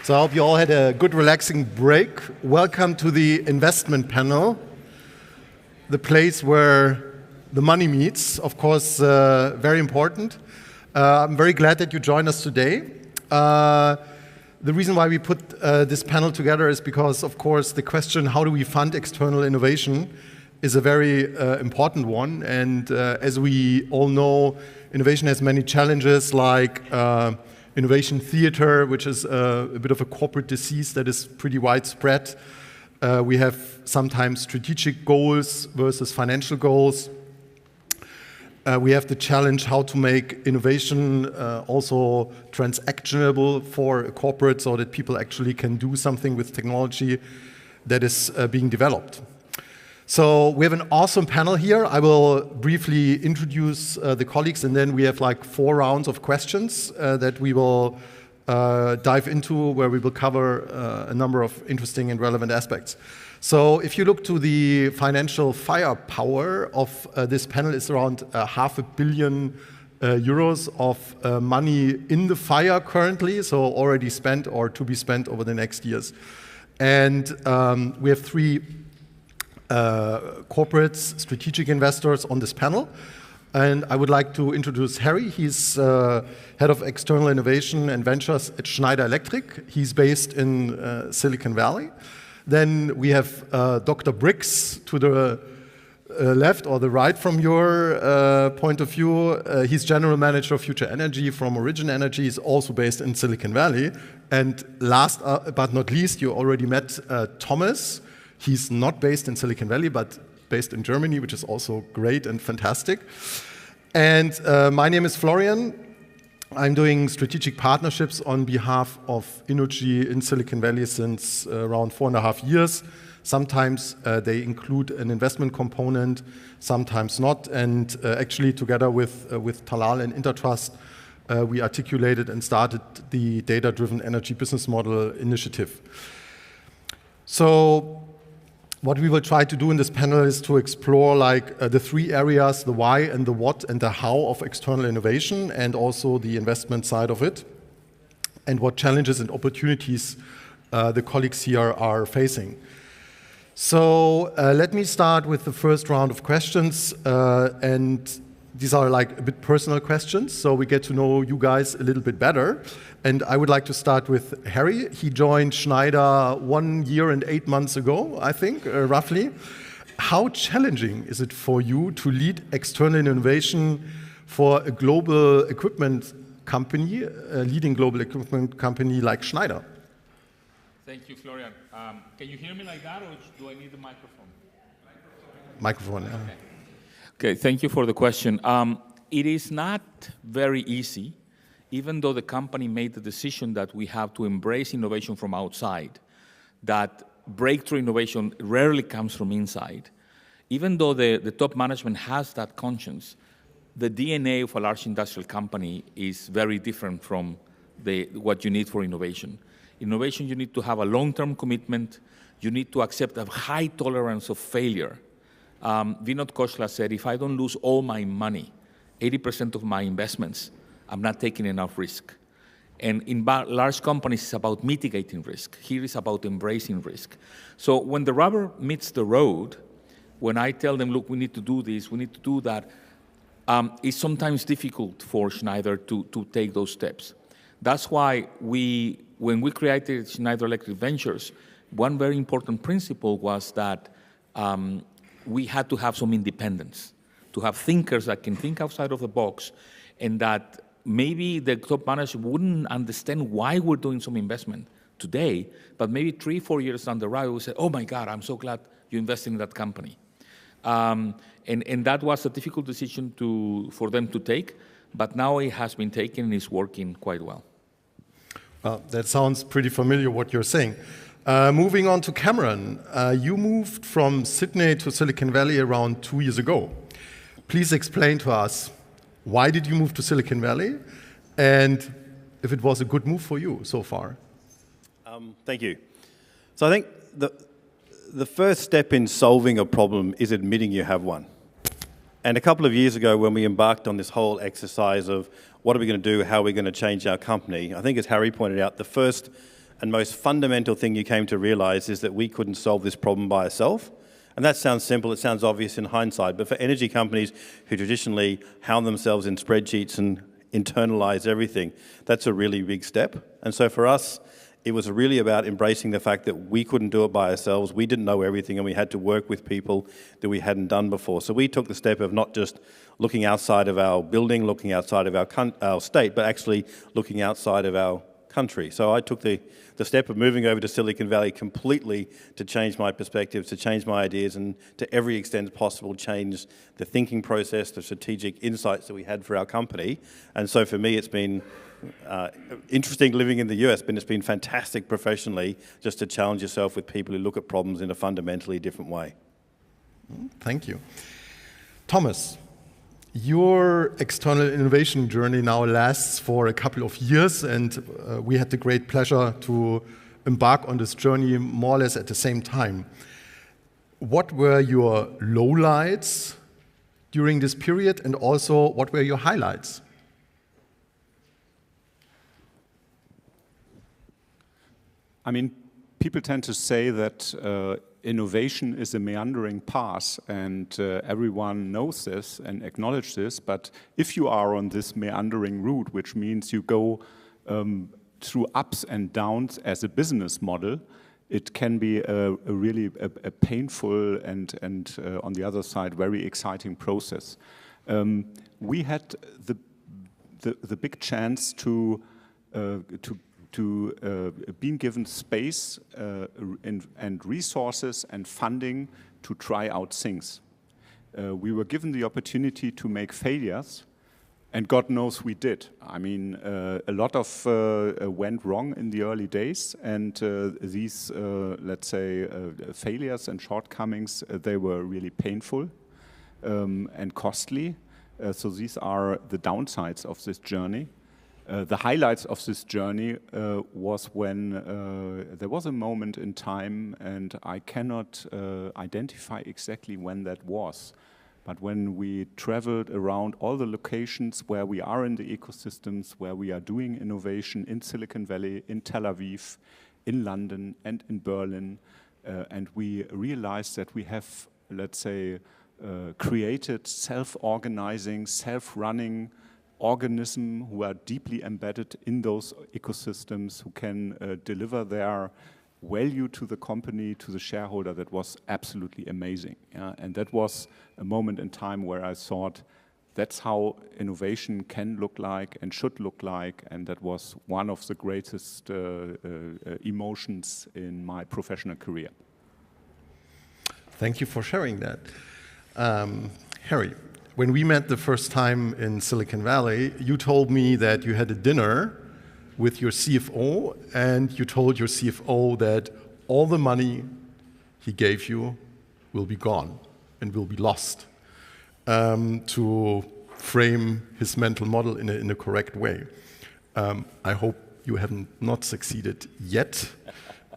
So I hope you all had a good relaxing break. Welcome to the investment panel, the place where the money meets, of course, very important. I'm very glad that you joined us today. The reason why we put this panel together is because, of course, the question, how do we fund external innovation, is a very important one. And as we all know, innovation has many challenges, like innovation theater, which is a bit of a corporate disease that is pretty widespread. We have sometimes strategic goals versus financial goals. We have the challenge how to make innovation also transactionable for a corporate so that people actually can do something with technology that is being developed. So we have an awesome panel here. I will briefly introduce the colleagues, and then we have like 4 rounds of questions that we will dive into, where we will cover a number of interesting and relevant aspects. So if you look to the financial firepower of this panel, it's around €500 million of money in the fire currently, so already spent or to be spent over the next years. And we have 3 corporates, strategic investors on this panel. And I would like to introduce Harry. He's head of external innovation and ventures at Schneider Electric. He's based in Silicon Valley. Then we have Dr. Briggs to the left or the right from your point of view. He's general manager of future energy from Origin Energy. He's also based in Silicon Valley. And last but not least, you already met Thomas. He's not based in Silicon Valley, but based in Germany, which is also great and fantastic. And my name is Florian. I'm doing strategic partnerships on behalf of Innogy in Silicon Valley since around 4.5 years. Sometimes they include an investment component, sometimes not. And actually, together with Talal and Intertrust, we articulated and started the Data-Driven Energy Business Model initiative. So what we will try to do in this panel is to explore the 3 areas, the why and the what and the how of external innovation, and also the investment side of it, and what challenges and opportunities the colleagues here are facing. So let me start with the first round of questions, and these are like a bit personal questions, so we get to know you guys a little bit better. And I would like to start with Harry. He joined Schneider 1 year and 8 months ago, I think, roughly. How challenging is it for you to lead external innovation for a global equipment company, a leading global equipment company like Schneider? Thank you, Florian. Can you hear me like that, or do I need the microphone? Microphone. Okay, thank you for the question. It is not very easy, even though the company made the decision that we have to embrace innovation from outside, that breakthrough innovation rarely comes from inside. Even though the top management has that conscience, the DNA of a large industrial company is very different from what you need for innovation. Innovation, you need to have a long-term commitment. You need to accept a high tolerance of failure. Vinod Khosla said, if I don't lose all my money, 80% of my investments, I'm not taking enough risk. And in large companies, it's about mitigating risk. Here it's about embracing risk. So when the rubber meets the road, when I tell them, look, we need to do this, we need to do that, it's sometimes difficult for Schneider to take those steps. That's why when we created Schneider Electric Ventures, one very important principle was that we had to have some independence, to have thinkers that can think outside of the box, and that maybe the top management wouldn't understand why we're doing some investment today, but maybe 3-4 years down the road, we'll say, oh my God, I'm so glad you invested in that company. And that was a difficult decision for them to take, but now it has been taken and is working quite well. Well, that sounds pretty familiar what you're saying. Moving on to Cameron, you moved from Sydney to Silicon Valley around 2 years ago. Please explain to us, why did you move to Silicon Valley, and if it was a good move for you so far? Thank you. So I think the first step in solving a problem is admitting you have one. And a couple of years ago, when we embarked on this whole exercise of what are we going to do, how are we going to change our company, I think as Harry pointed out, the first and most fundamental thing you came to realize is that we couldn't solve this problem by ourselves. And that sounds simple, it sounds obvious in hindsight, but for energy companies who traditionally hound themselves in spreadsheets and internalize everything, that's a really big step. And so for us, it was really about embracing the fact that we couldn't do it by ourselves, we didn't know everything, and we had to work with people that we hadn't done before. So we took the step of not just looking outside of our building, looking outside of our state, but actually looking outside of our country. So I took the step of moving over to Silicon Valley completely to change my perspectives, to change my ideas, and to every extent possible change the thinking process, the strategic insights that we had for our company. And so for me, it's been interesting living in the US, but it's been fantastic professionally just to challenge yourself with people who look at problems in a fundamentally different way. Thank you. Thomas, your external innovation journey now lasts for a couple of years, and we had the great pleasure to embark on this journey more or less at the same time. What were your lowlights during this period, and also what were your highlights? I mean, people tend to say that innovation is a meandering path, and everyone knows this and acknowledges this, but if you are on this meandering route, which means you go through ups and downs as a business model, it can be a really painful and on the other side, very exciting process. We had the big chance to being given space and resources and funding to try out things. We were given the opportunity to make failures, and God knows we did. I mean, a lot of went wrong in the early days, and these, let's say, failures and shortcomings, they were really painful and costly. So these are the downsides of this journey. The highlights of this journey was when there was a moment in time, and I cannot identify exactly when that was, but when we traveled around all the locations where we are in the ecosystems, where we are doing innovation in Silicon Valley, in Tel Aviv, in London, and in Berlin, and we realized that we have, let's say, created self-organizing, self-running organisms who are deeply embedded in those ecosystems, who can deliver their value to the company, to the shareholder. That was absolutely amazing. And that was a moment in time where I thought, that's how innovation can look like and should look like, and that was one of the greatest emotions in my professional career. Thank you for sharing that. Harry, when we met the first time in Silicon Valley, you told me that you had a dinner with your CFO, and you told your CFO that all the money he gave you will be gone and will be lost, to frame his mental model in a correct way. I hope you haven't not succeeded yet,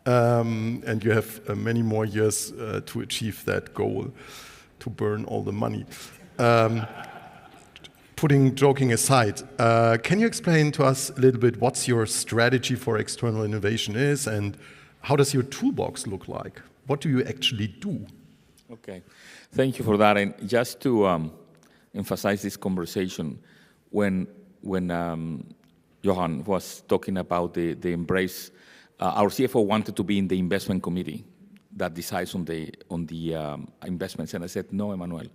and you have many more years to achieve that goal, to burn all the money. Joking aside, can you explain to us a little bit what's your strategy for external innovation is, and how does your toolbox look like? What do you actually do? Okay, thank you for that. And just to emphasize this conversation, when Johan was talking about the embrace, our CFO wanted to be in the investment committee that decides on the investments, and I said, no, Emmanuel,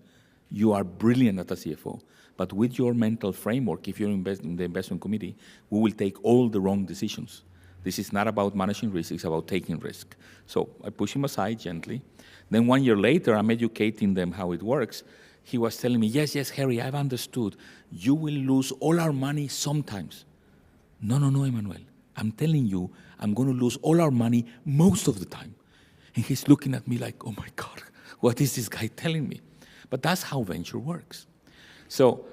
you are brilliant as a CFO, but with your mental framework, if you're in the investment committee, we will take all the wrong decisions. This is not about managing risk, it's about taking risk. So I push him aside gently. Then 1 year later, I'm educating them how it works. He was telling me, yes, Harry, I've understood. You will lose all our money sometimes. No, Emmanuel. I'm telling you, I'm going to lose all our money most of the time. And he's looking at me like, oh my God, what is this guy telling me? But that's how venture works. So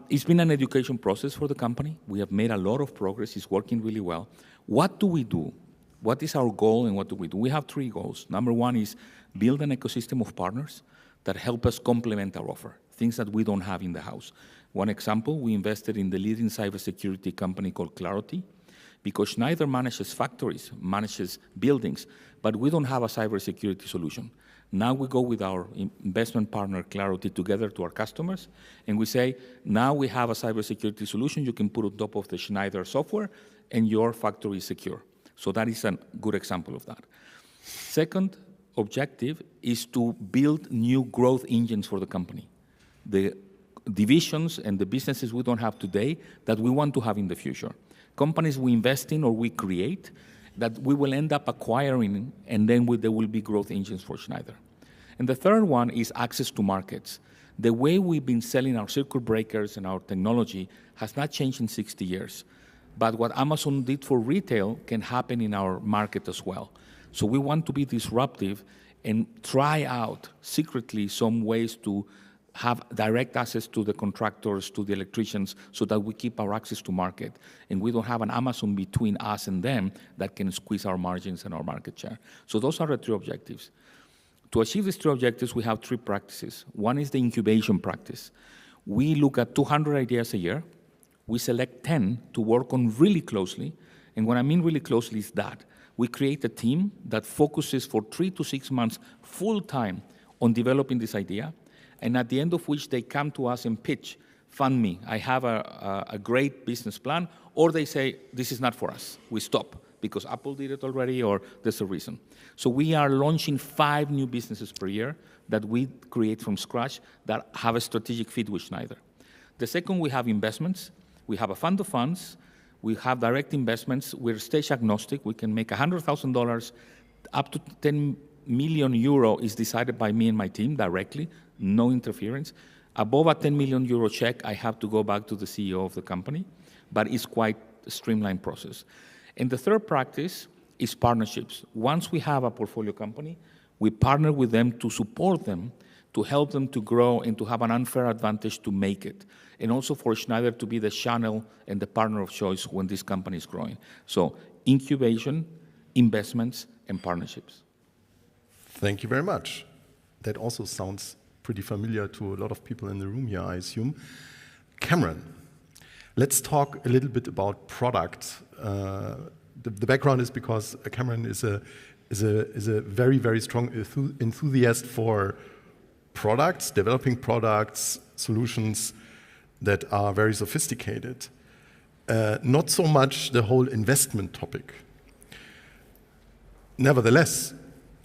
it's been an education process for the company. We have made a lot of progress. It's working really well. What do we do? What is our goal and what do we do? We have 3 goals. Number 1 is build an ecosystem of partners that help us complement our offer, things that we don't have in the house. One example, we invested in the leading cybersecurity company called Clarity. because Schneider manages factories, manages buildings, but we don't have a cybersecurity solution. Now we go with our investment partner, Clarity, together to our customers, and we say, now we have a cybersecurity solution you can put on top of the Schneider software, and your factory is secure. So that is a good example of that. Second objective is to build new growth engines for the company. The divisions and the businesses we don't have today that we want to have in the future. Companies we invest in or we create that we will end up acquiring, and then there will be growth engines for Schneider. And the third one is access to markets. The way we've been selling our circuit breakers and our technology has not changed in 60 years. But what Amazon did for retail can happen in our market as well. So we want to be disruptive and try out secretly some ways to have direct access to the contractors, to the electricians, so that we keep our access to market. And we don't have an Amazon between us and them that can squeeze our margins and our market share. So those are the three objectives. To achieve these three objectives, we have three practices. One is the incubation practice. We look at 200 ideas a year. We select 10 to work on really closely. And what I mean really closely is that we create a team that focuses for 3 to 6 months full-time on developing this idea, and at the end of which they come to us and pitch, fund me, I have a great business plan, or they say, this is not for us, we stop, because Apple did it already, or there's a reason. So we are launching 5 new businesses per year that we create from scratch that have a strategic fit with Schneider. The second, we have investments. We have a fund of funds. We have direct investments. We're stage agnostic. We can make $100,000 up to 10 million euro is decided by me and my team directly, no interference. Above a 10 million euro check, I have to go back to the CEO of the company, but it's quite a streamlined process. And the third practice is partnerships. Once we have a portfolio company, we partner with them to support them, to help them to grow and to have an unfair advantage to make it. And also for Schneider to be the channel and the partner of choice when this company is growing. So incubation, investments, and partnerships. Thank you very much. That also sounds pretty familiar to a lot of people in the room here, I assume. Cameron, let's talk a little bit about product. The background is because Cameron is a very, very strong enthusiast for products, developing products, solutions that are very sophisticated. Not so much the whole investment topic. Nevertheless,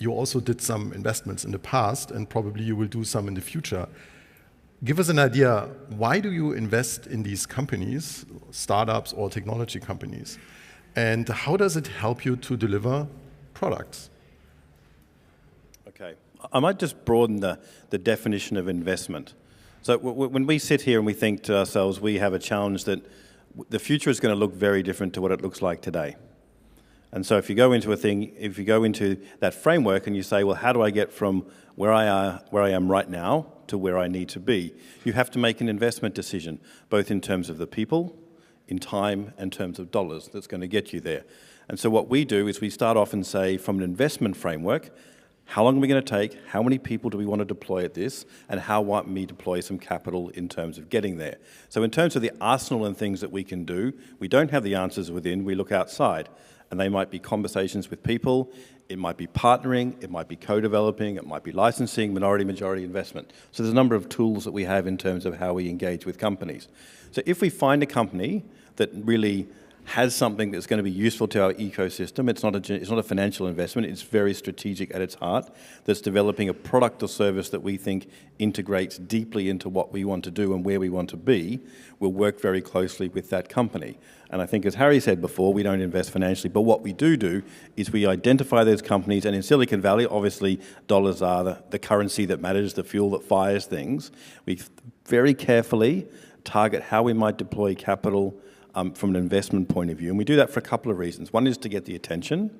you also did some investments in the past, and probably you will do some in the future. Give us an idea, why do you invest in these companies, startups or technology companies? And how does it help you to deliver products? Okay, I might just broaden the definition of investment. So when we sit here and we think to ourselves, we have a challenge that the future is going to look very different to what it looks like today. And so if you go into that framework and you say, well, how do I get from where I am right now to where I need to be? You have to make an investment decision, both in terms of the people, in time, and in terms of dollars that's going to get you there. And so what we do is we start off and say, from an investment framework, how long are we going to take? How many people do we want to deploy at this? And how might we deploy some capital in terms of getting there? So in terms of the arsenal and things that we can do, we don't have the answers within, we look outside. And they might be conversations with people, it might be partnering, it might be co-developing, it might be licensing, majority investment. So there's a number of tools that we have in terms of how we engage with companies. So if we find a company that really has something that's going to be useful to our ecosystem, it's not a financial investment, it's very strategic at its heart, that's developing a product or service that we think integrates deeply into what we want to do and where we want to be, we'll work very closely with that company. And I think, as Harry said before, we don't invest financially, but what we do is we identify those companies, and in Silicon Valley, obviously, dollars are the currency that matters, the fuel that fires things. We very carefully target how we might deploy capital from an investment point of view, and we do that for a couple of reasons. One is to get the attention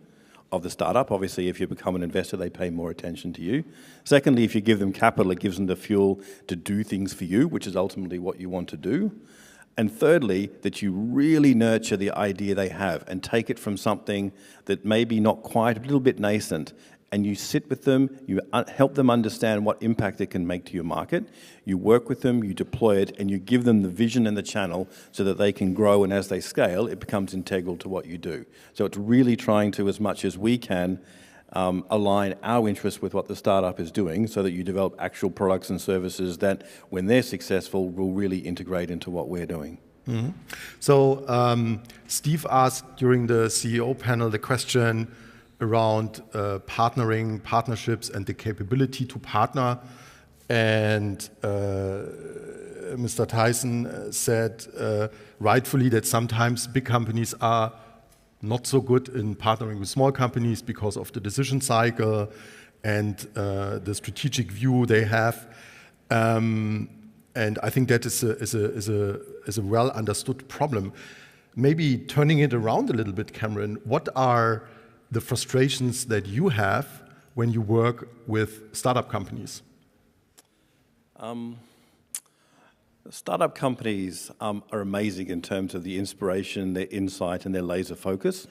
of the startup. Obviously, if you become an investor, they pay more attention to you. Secondly, if you give them capital, it gives them the fuel to do things for you, which is ultimately what you want to do. And thirdly, that you really nurture the idea they have and take it from something that may be not quite, a little bit nascent, and you sit with them, you help them understand what impact it can make to your market, you work with them, you deploy it, and you give them the vision and the channel so that they can grow, and as they scale, it becomes integral to what you do. So it's really trying to, as much as we can, align our interests with what the startup is doing so that you develop actual products and services that, when they're successful, will really integrate into what we're doing. Mm-hmm. So Steve asked during the CEO panel the question around partnering, partnerships, and the capability to partner. And Mr. Tyson said rightfully that sometimes big companies are not so good in partnering with small companies because of the decision cycle and the strategic view they have. And I think that is a well understood problem. Maybe turning it around a little bit, Cameron, what are the frustrations that you have when you work with startup companies? Startup companies are amazing in terms of the inspiration, their insight, and their laser focus,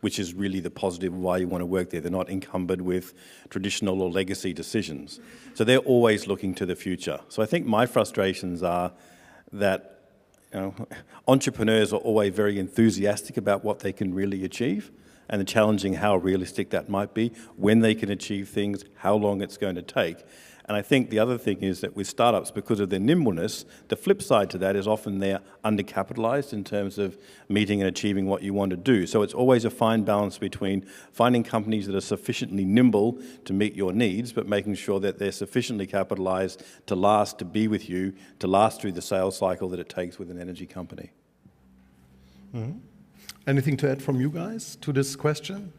which is really the positive of why you want to work there. They're not encumbered with traditional or legacy decisions. So they're always looking to the future. So I think my frustrations are that entrepreneurs are always very enthusiastic about what they can really achieve, and the challenging how realistic that might be, when they can achieve things, how long it's going to take. And I think the other thing is that with startups, because of their nimbleness, the flip side to that is often they're undercapitalized in terms of meeting and achieving what you want to do. So it's always a fine balance between finding companies that are sufficiently nimble to meet your needs, but making sure that they're sufficiently capitalized to last, to be with you, to last through the sales cycle that it takes with an energy company. Mm-hmm. Anything to add from you guys to this question?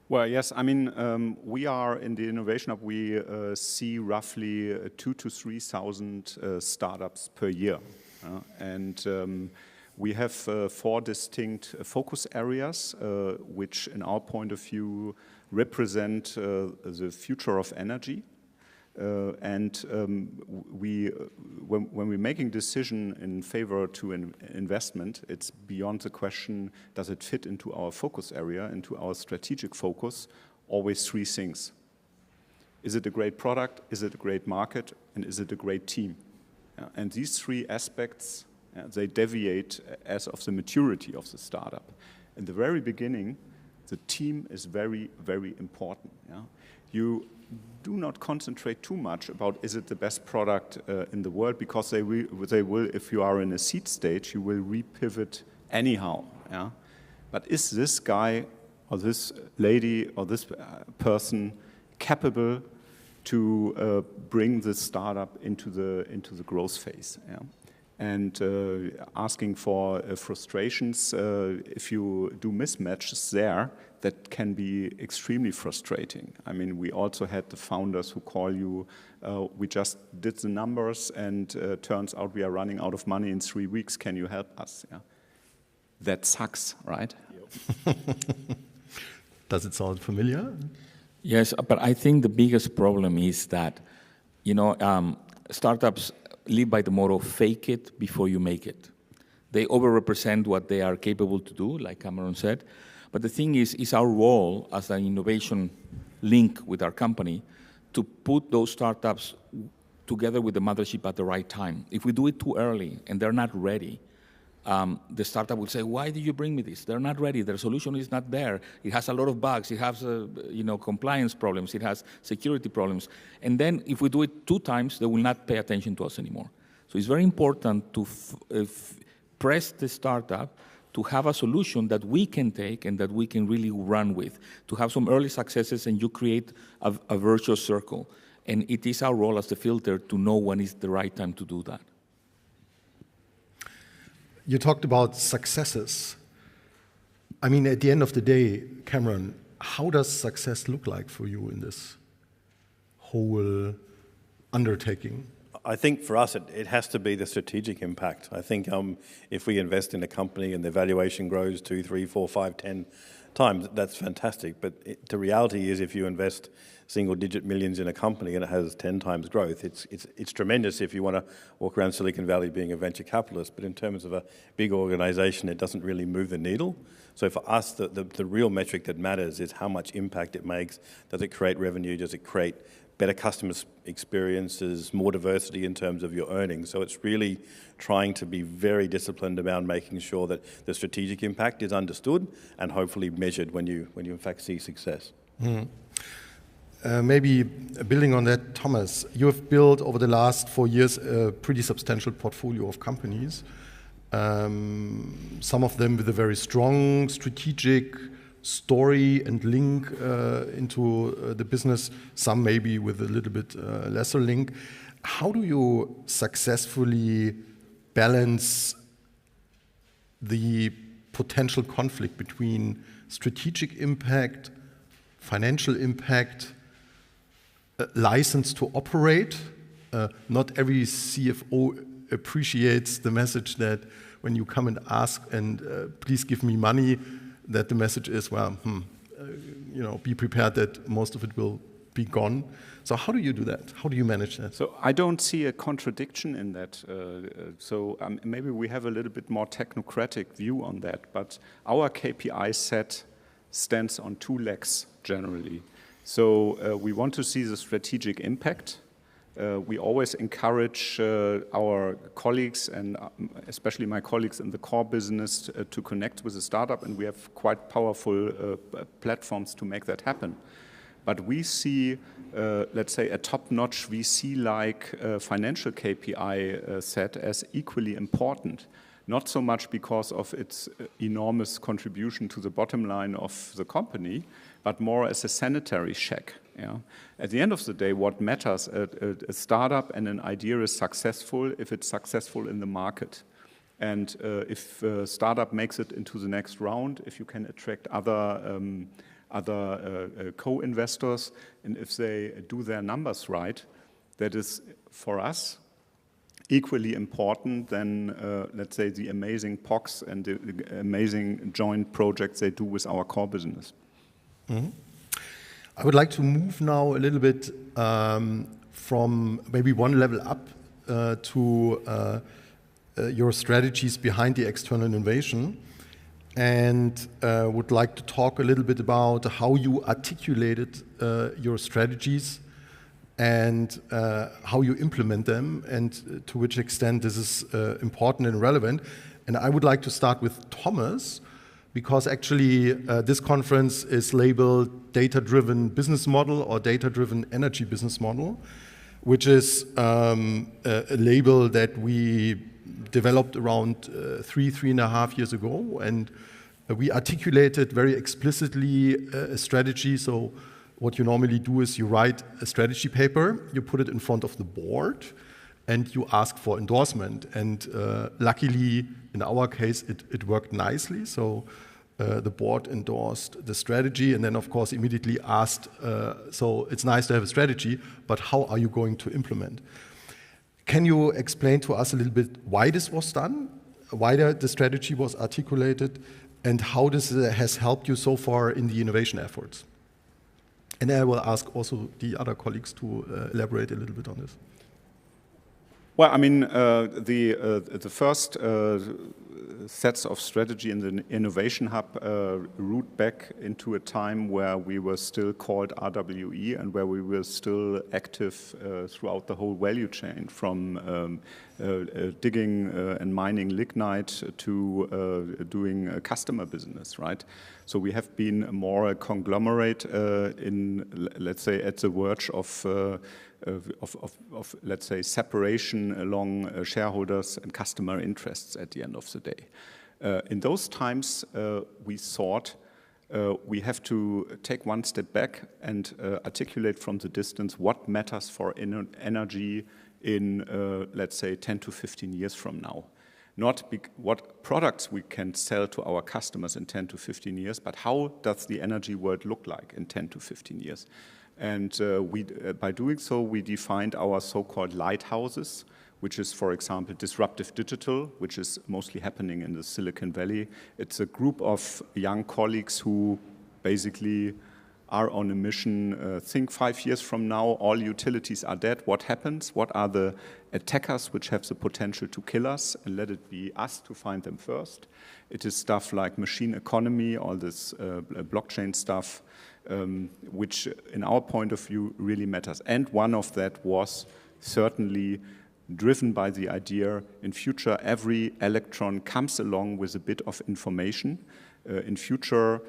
Well, yes. I mean, we are in the Innovation Hub. We see roughly 2,000 to 3,000 startups per year, and we have 4 distinct focus areas, which, in our point of view, represent the future of energy. When we're making decision in favor to investment, it's beyond the question, does it fit into our focus area, into our strategic focus? Always 3 things. Is it a great product? Is it a great market? And is it a great team? And these 3 aspects, they deviate as of the maturity of the startup. In the very beginning, the team is very, very important. You do not concentrate too much about is it the best product in the world, because they will, if you are in a seed stage, you will repivot anyhow. But is this guy or this lady or this person capable to bring the startup into the growth phase? And asking for frustrations, if you do mismatches there, that can be extremely frustrating. I mean, we also had the founders who call you, we just did the numbers and turns out we are running out of money in 3 weeks, can you help us? That sucks, right? Does it sound familiar? Yes, but I think the biggest problem is that, startups live by the motto, fake it before you make it. They overrepresent what they are capable to do, like Cameron said. But the thing is our role as an innovation link with our company to put those startups together with the mothership at the right time. If we do it too early and they're not ready, the startup will say, why did you bring me this? They're not ready. Their solution is not there. It has a lot of bugs. It has compliance problems. It has security problems. And then if we do it 2 times, they will not pay attention to us anymore. So it's very important to press the startup to have a solution that we can take and that we can really run with, to have some early successes, and you create a virtuous circle. And it is our role as the filter to know when is the right time to do that. You talked about successes. I mean, at the end of the day, Cameron, how does success look like for you in this whole undertaking? I think for us, it has to be the strategic impact. I think if we invest in a company and the valuation grows 2, 3, 4, 5, 10 time, that's fantastic. But the reality is, if you invest single-digit millions in a company and it has 10 times growth, it's tremendous if you want to walk around Silicon Valley being a venture capitalist. But in terms of a big organization, it doesn't really move the needle. So for us, the real metric that matters is how much impact it makes. Does it create revenue? Does it create better customer experiences, more diversity in terms of your earnings? So it's really trying to be very disciplined about making sure that the strategic impact is understood and hopefully measured when you in fact see success. Maybe building on that, Thomas, you have built over the last 4 years a pretty substantial portfolio of companies, some of them with a very strong strategic story and link into the business, some maybe with a little bit lesser link. How do you successfully balance the potential conflict between strategic impact, financial impact, license to operate? Not every CFO appreciates the message that when you come and ask and please give me money, that the message is, well, be prepared that most of it will be gone. So how do you do that? How do you manage that? So I don't see a contradiction in that. Maybe we have a little bit more technocratic view on that, but our KPI set stands on 2 legs generally. So we want to see the strategic impact. We always encourage our colleagues and especially my colleagues in the core business to connect with the startup, and we have quite powerful platforms to make that happen. But we see, let's say, a top-notch VC-like financial KPI set as equally important, not so much because of its enormous contribution to the bottom line of the company, but more as a sanitary check. Yeah. At the end of the day, what matters, a startup and an idea is successful if it's successful in the market. And if a startup makes it into the next round, if you can attract other co-investors, and if they do their numbers right, that is, for us, equally important than, let's say, the amazing POCs and the amazing joint projects they do with our core business. Mm-hmm. I would like to move now a little bit from maybe one level up to your strategies behind the external innovation, and would like to talk a little bit about how you articulated your strategies and how you implement them, and to which extent this is important and relevant. And I would like to start with Thomas, because actually this conference is labeled Data-Driven Business Model or Data-Driven Energy Business Model, which is a label that we developed around 3.5 years ago, and we articulated very explicitly a strategy. So what you normally do is you write a strategy paper, you put it in front of the board, and you ask for endorsement. And luckily, in our case, it worked nicely. So the board endorsed the strategy, and then, of course, immediately asked, so it's nice to have a strategy, but how are you going to implement? Can you explain to us a little bit why this was done, why the strategy was articulated, and how this has helped you so far in the innovation efforts? And I will ask also the other colleagues to elaborate a little bit on this. Well, I mean, the first sets of strategy in the Innovation Hub root back into a time where we were still called RWE and where we were still active throughout the whole value chain, from digging and mining lignite to doing doing business, right? So we have been more a conglomerate in, let's say, at the verge of let's say, separation along shareholders and customer interests at the end of the day. In those times, we thought we have to take one step back and articulate from the distance what matters for energy in, let's say, 10 to 15 years from now. Not what products we can sell to our customers in 10 to 15 years, but how does the energy world look like in 10 to 15 years? And by doing so, we defined our so-called lighthouses, which is, for example, disruptive digital, which is mostly happening in the Silicon Valley. It's a group of young colleagues who basically are on a mission. Think 5 years from now, all utilities are dead. What happens? What are the attackers which have the potential to kill us? And let it be us to find them first. It is stuff like machine economy, all this blockchain stuff, which in our point of view really matters. And one of that was certainly driven by the idea in future every electron comes along with a bit of information. In future,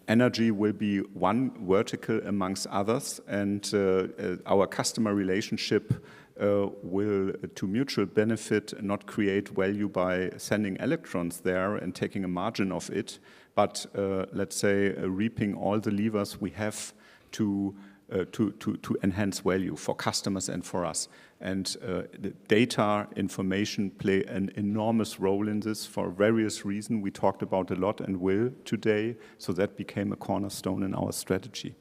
energy will be one vertical amongst others, and our customer relationship will, to mutual benefit, not create value by sending electrons there and taking a margin of it, but let's say reaping all the levers we have to enhance value for customers and for us. And the data information play an enormous role in this for various reasons. We talked about a lot and will today, so that became a cornerstone in our strategy.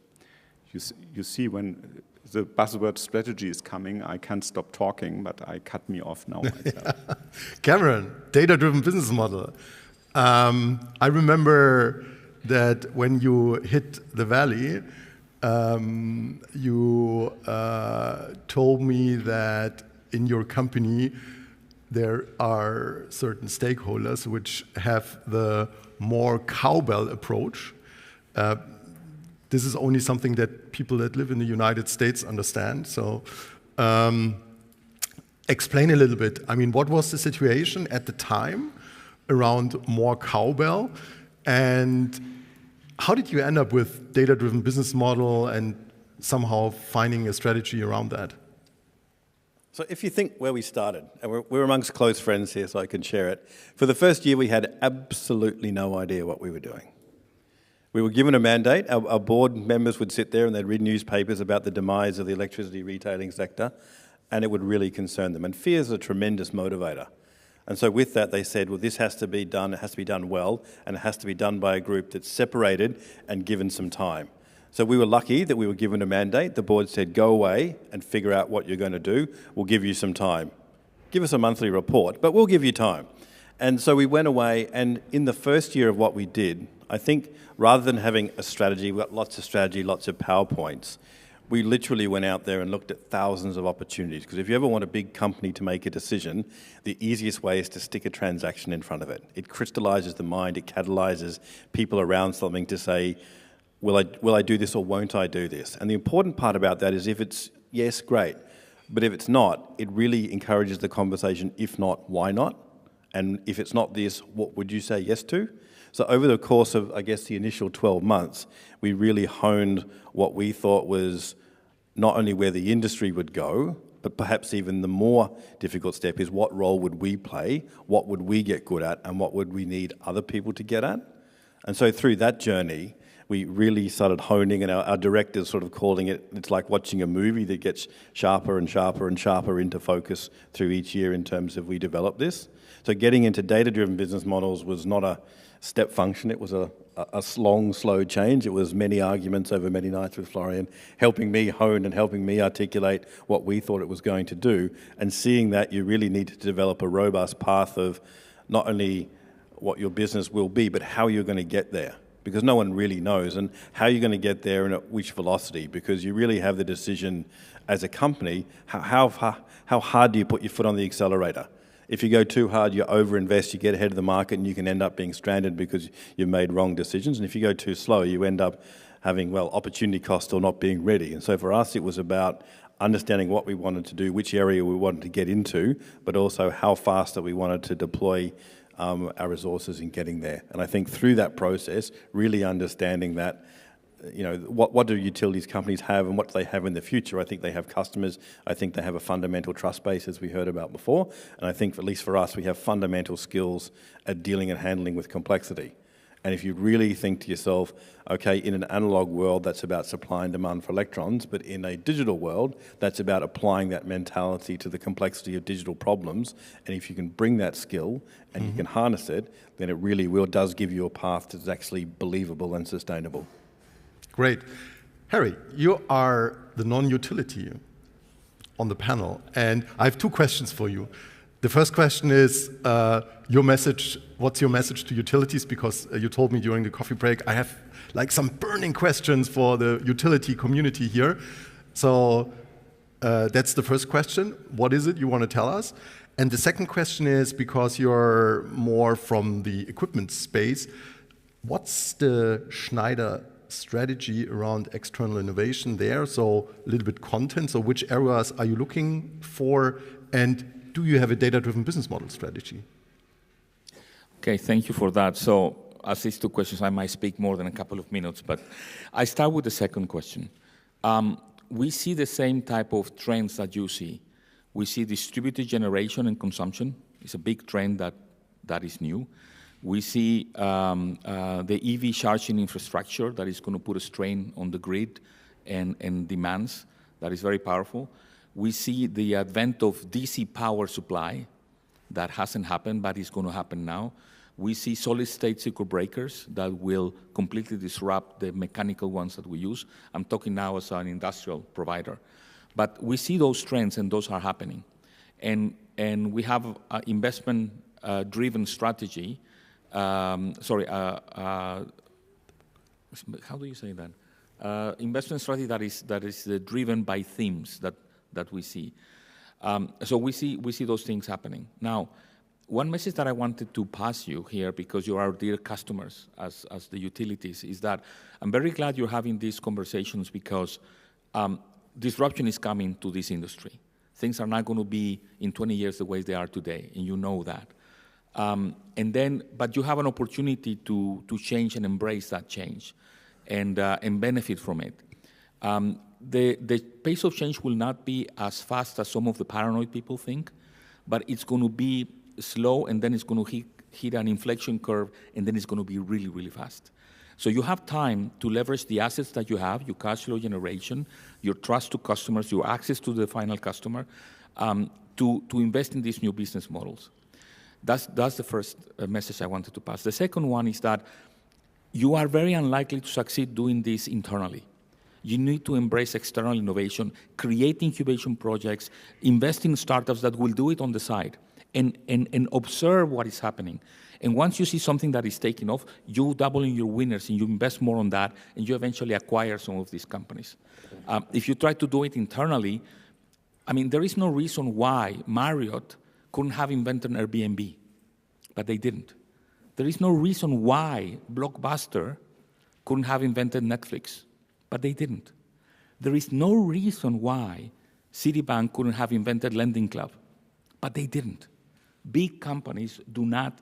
You see, when the buzzword strategy is coming, I can't stop talking, but I cut me off now myself. Cameron, data-driven business model. I remember that when you hit the valley, you told me that in your company there are certain stakeholders which have the more cowbell approach. This is only something that people that live in the United States understand. So explain a little bit. I mean, what was the situation at the time around more cowbell, and how did you end up with data-driven business model and somehow finding a strategy around that? So if you think where we started, and we're amongst close friends here, so I can share it. For the first year, we had absolutely no idea what we were doing. We were given a mandate. Our board members would sit there and they'd read newspapers about the demise of the electricity retailing sector, and it would really concern them. And fear is a tremendous motivator. And so with that, they said, well, this has to be done, it has to be done well, and it has to be done by a group that's separated and given some time. So we were lucky that we were given a mandate. The board said, go away and figure out what you're going to do. We'll give you some time. Give us a monthly report, but we'll give you time. And so we went away, and in the first year of what we did, I think rather than having a strategy, we got lots of strategy, lots of PowerPoints, we literally went out there and looked at thousands of opportunities. Because if you ever want a big company to make a decision, the easiest way is to stick a transaction in front of it. It crystallizes the mind, it catalyzes people around something to say, will I do this or won't I do this? And the important part about that is if it's yes, great. But if it's not, it really encourages the conversation, if not, why not? And if it's not this, what would you say yes to? So over the course of, I guess, the initial 12 months, we really honed what we thought was not only where the industry would go, but perhaps even the more difficult step is what role would we play, what would we get good at, and what would we need other people to get at? And so through that journey, we really started honing, and our directors sort of calling it, it's like watching a movie that gets sharper and sharper and sharper into focus through each year in terms of we develop this. So getting into data-driven business models was not a step function. It was a long, slow change. It was many arguments over many nights with Florian, helping me hone and helping me articulate what we thought it was going to do. And seeing that you really need to develop a robust path of not only what your business will be, but how you're going to get there. Because no one really knows, and how you're going to get there and at which velocity, because you really have the decision as a company, how hard do you put your foot on the accelerator? If you go too hard, you overinvest, you get ahead of the market, and you can end up being stranded because you've made wrong decisions. And if you go too slow, you end up having, well, opportunity cost or not being ready. And so for us, it was about understanding what we wanted to do, which area we wanted to get into, but also how fast that we wanted to deploy our resources in getting there. And I think through that process, really understanding that, you know, what do utilities companies have and what do they have in the future? I think they have customers. I think they have a fundamental trust base, as we heard about before. And I think, at least for us, we have fundamental skills at dealing and handling with complexity. And if you really think to yourself, okay, in an analog world, that's about supply and demand for electrons, but in a digital world, that's about applying that mentality to the complexity of digital problems. And if you can bring that skill and you can harness it, then it really does give you a path that's actually believable and sustainable. Great. Harry, you are the non-utility on the panel. And I have two questions for you. The first question is your message. What's your message to utilities? Because you told me during the coffee break, I have like some burning questions for the utility community here. So that's the first question. What is it you want to tell us? And the second question is, because you're more from the equipment space, what's the Schneider strategy around external innovation there? So a little bit content. So which areas are you looking for? And do you have a data-driven business model strategy? Okay, thank you for that. So as these two questions, I might speak more than a couple of minutes, but I start with the second question. We see the same type of trends that you see. We see distributed generation and consumption. It's a big trend that is new. We see the EV charging infrastructure that is going to put a strain on the grid and demands. That is very powerful. We see the advent of DC power supply. That hasn't happened, but it's going to happen now. We see solid-state circuit breakers that will completely disrupt the mechanical ones that we use. I'm talking now as an industrial provider. But we see those trends, and those are happening. And we have an investment-driven strategy. How do you say that? Investment strategy that is driven by themes that we see. So we see those things happening. Now, one message that I wanted to pass you here, because you are dear customers as the utilities, is that I'm very glad you're having these conversations, because disruption is coming to this industry. Things are not going to be in 20 years the way they are today, and you know that. But you have an opportunity to change and embrace that change and benefit from it. The pace of change will not be as fast as some of the paranoid people think, but it's going to be slow, and then it's going to hit an inflection curve, and then it's going to be really, really fast. So you have time to leverage the assets that you have, your cash flow generation, your trust to customers, your access to the final customer, to invest in these new business models. That's the first message I wanted to pass. The second one is that you are very unlikely to succeed doing this internally. You need to embrace external innovation, create incubation projects, invest in startups that will do it on the side, and observe what is happening. And once you see something that is taking off, you double in your winners, and you invest more on that, and you eventually acquire some of these companies. If you try to do it internally, I mean, there is no reason why Marriott couldn't have invented Airbnb, but they didn't. There is no reason why Blockbuster couldn't have invented Netflix, but they didn't. There is no reason why Citibank couldn't have invented Lending Club, but they didn't. Big companies do not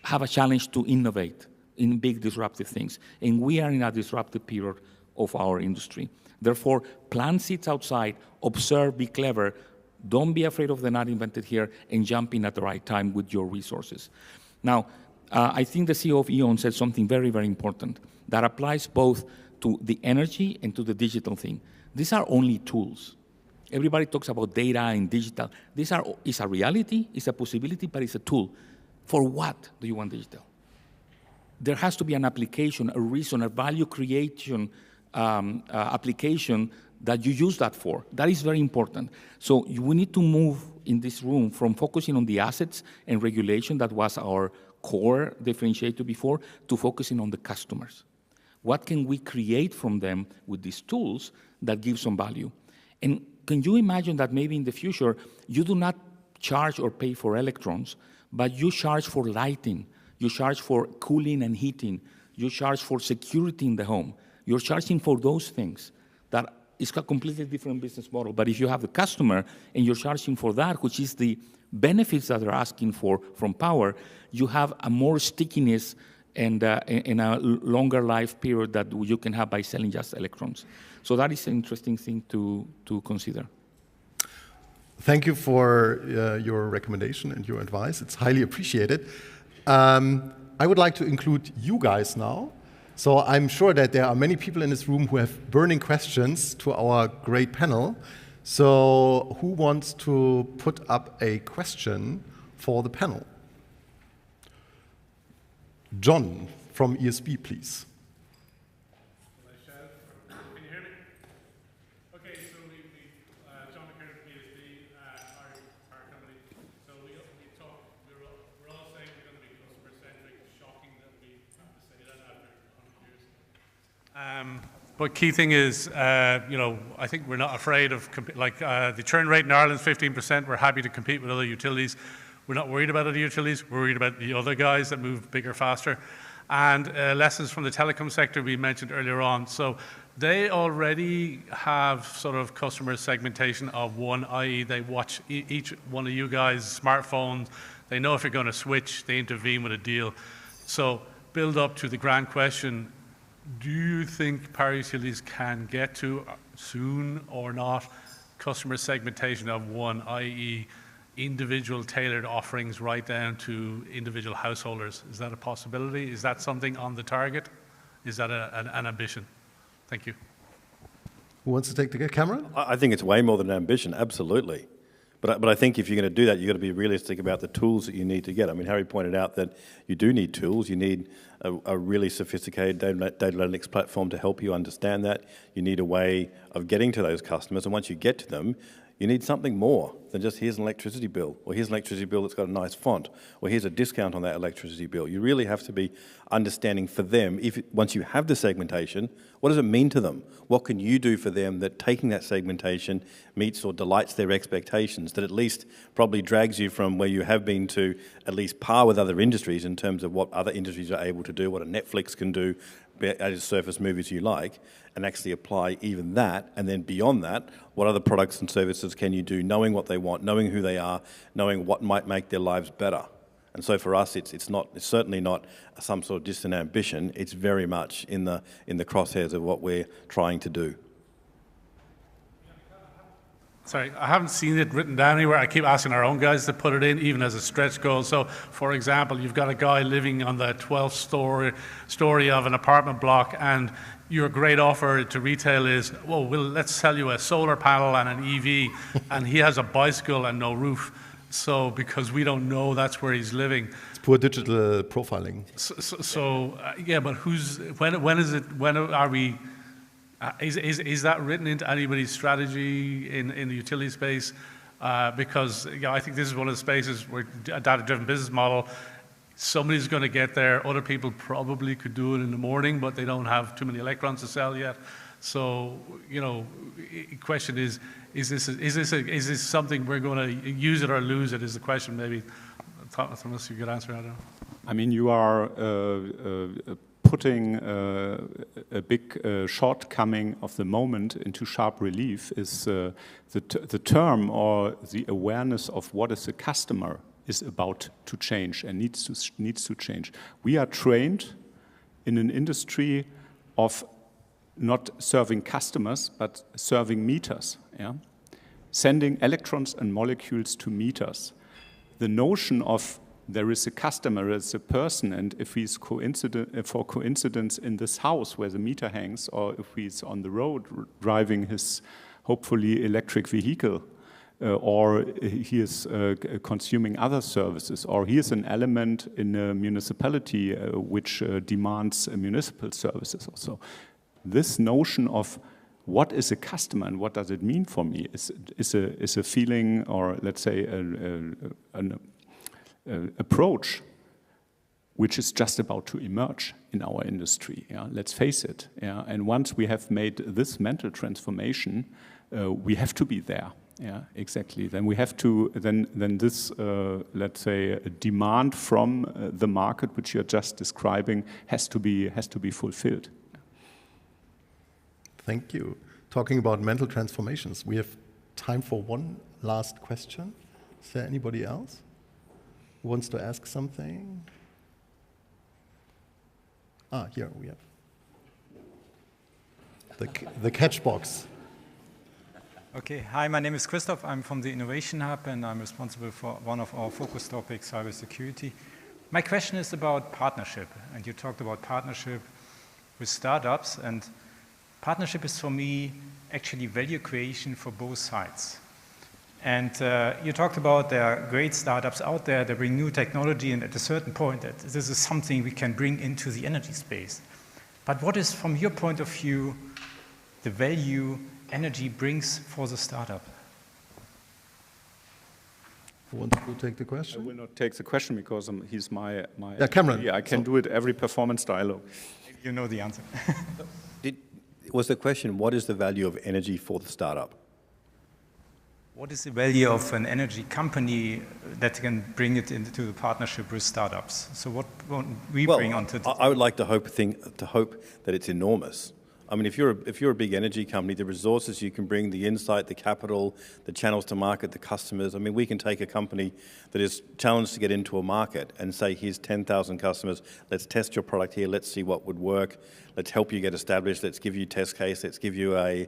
have a challenge to innovate in big disruptive things, and we are in a disruptive period of our industry. Therefore, plant seeds outside, observe, be clever, don't be afraid of the not invented here, and jump in at the right time with your resources. Now, I think the CEO of E.ON said something very, very important that applies both to the energy and to the digital thing. These are only tools. Everybody talks about data and digital. It's a reality, it's a possibility, but it's a tool. For what do you want digital? There has to be an application, a reason, a value creation application that you use that for. That is very important. So we need to move in this room from focusing on the assets and regulation that was our core differentiator before, to focusing on the customers. What can we create from them with these tools that give some value? And can you imagine that maybe in the future, you do not charge or pay for electrons, but you charge for lighting, you charge for cooling and heating, you charge for security in the home. You're charging for those things. That is a completely different business model. But if you have the customer and you're charging for that, which is the benefits that they're asking for from power, you have a more stickiness and a longer life period that you can have by selling just electrons. So that is an interesting thing to consider. Thank you for your recommendation and your advice. It's highly appreciated. I would like to include you guys now. So I'm sure that there are many people in this room who have burning questions to our great panel. So who wants to put up a question for the panel? John from ESB, please. Can you hear me? Okay, so the But key thing is, I think we're not afraid of, the churn rate in Ireland is 15%. We're happy to compete with other utilities. We're not worried about other utilities. We're worried about the other guys that move bigger, faster. And lessons from the telecom sector we mentioned earlier on. So they already have sort of customer segmentation of one, i.e. they watch each one of you guys' smartphones. They know if you're going to switch, they intervene with a deal. So build up to the grand question, do you think power utilities can get to, soon or not, customer segmentation of one, i.e. individual tailored offerings right down to individual householders? Is that a possibility? Is that something on the target? Is that an ambition? Thank you. Who wants to take the camera? I think it's way more than an ambition, absolutely. But I think if you're going to do that, you've got to be realistic about the tools that you need to get. I mean, Harry pointed out that you do need tools. You need a really sophisticated data analytics platform to help you understand that. You need a way of getting to those customers. And once you get to them, you need something more than just here's an electricity bill, or here's an electricity bill that's got a nice font, or here's a discount on that electricity bill. You really have to be understanding for them, once you have the segmentation, what does it mean to them? What can you do for them that taking that segmentation meets or delights their expectations, that at least probably drags you from where you have been to at least par with other industries in terms of what other industries are able to do, what a Netflix can do, as surface movies you like, and actually apply even that, and then beyond that, what other products and services can you do, knowing what they want, knowing who they are, knowing what might make their lives better. And so for us, it's certainly not some sort of distant ambition. It's very much in the crosshairs of what we're trying to do. Sorry, I haven't seen it written down anywhere. I keep asking our own guys to put it in, even as a stretch goal. So, for example, you've got a guy living on the 12th story of an apartment block, and your great offer to retail is, well, let's sell you a solar panel and an EV, and he has a bicycle and no roof. So, because we don't know that's where he's living. It's poor digital profiling. Yeah, but when are we? Is that written into anybody's strategy in the utility space? Because I think this is one of the spaces where a data-driven business model, somebody's going to get there. Other people probably could do it in the morning, but they don't have too many electrons to sell yet. So, the question is this something we're going to use it or lose it? Is the question maybe? Thomas, you could answer. I don't know. I mean, you are putting a big shortcoming of the moment into sharp relief is the term or the awareness of what is a customer is about to change and needs to change. We are trained in an industry of not serving customers, but serving meters, yeah? Sending electrons and molecules to meters. The notion of there is a customer, as a person, and if he's for coincidence in this house where the meter hangs, or if he's on the road driving his hopefully electric vehicle, or he is consuming other services, or he is an element in a municipality which demands municipal services also. This notion of what is a customer and what does it mean for me is a feeling, or let's say an approach which is just about to emerge in our industry. Yeah? Let's face it. Yeah? And once we have made this mental transformation, we have to be there. Yeah, exactly. Then we have to. Then this, let's say, a demand from the market, which you're just describing, has to be fulfilled. Thank you. Talking about mental transformations, we have time for one last question. Is there anybody else who wants to ask something? Here we have the catch box. Okay, hi, my name is Christoph. I'm from the Innovation Hub, and I'm responsible for one of our focus topics, cybersecurity. My question is about partnership, and you talked about partnership with startups, and partnership is for me actually value creation for both sides. And you talked about there are great startups out there that bring new technology, and at a certain point that this is something we can bring into the energy space. But what is, from your point of view, the value energy brings for the startup? Who wants to take the question? I will not take the question because he's my Cameron. Yeah, I can do it every performance dialogue. You know the answer. Did Was the question, what is the value of energy for the startup? What is the value of an energy company that can bring it into the partnership with startups? So what won't we bring onto the... I would like to hope that it's enormous. I mean, if you're a big energy company, the resources you can bring, the insight, the capital, the channels to market, the customers. I mean, we can take a company that is challenged to get into a market and say, here's 10,000 customers, let's test your product here, let's see what would work, let's help you get established, let's give you a test case, let's give you a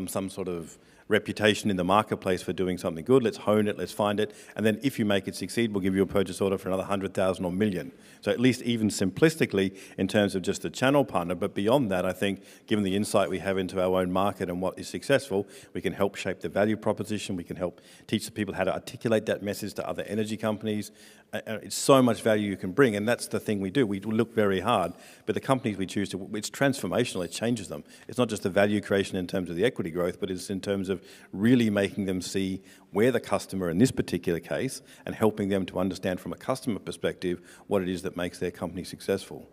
some sort of reputation in the marketplace for doing something good, let's hone it, let's find it, and then if you make it succeed, we'll give you a purchase order for another 100,000 or million. So at least even simplistically in terms of just a channel partner, but beyond that, I think, given the insight we have into our own market and what is successful, we can help shape the value proposition, we can help teach the people how to articulate that message to other energy companies. It's so much value you can bring, and that's the thing we do. We look very hard, but the companies we choose to, it's transformational, it changes them. It's not just the value creation in terms of the equity growth, but it's in terms of really making them see where the customer, in this particular case, and helping them to understand from a customer perspective what it is that makes their company successful.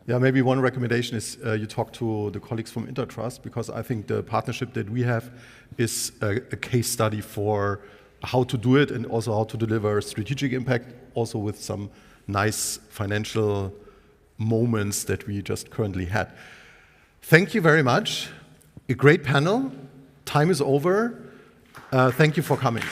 Yeah, maybe one recommendation is you talk to the colleagues from Intertrust, because I think the partnership that we have is a case study for how to do it and also how to deliver strategic impact, also with some nice financial moments that we just currently had. Thank you very much. A great panel. Time is over. Thank you for coming.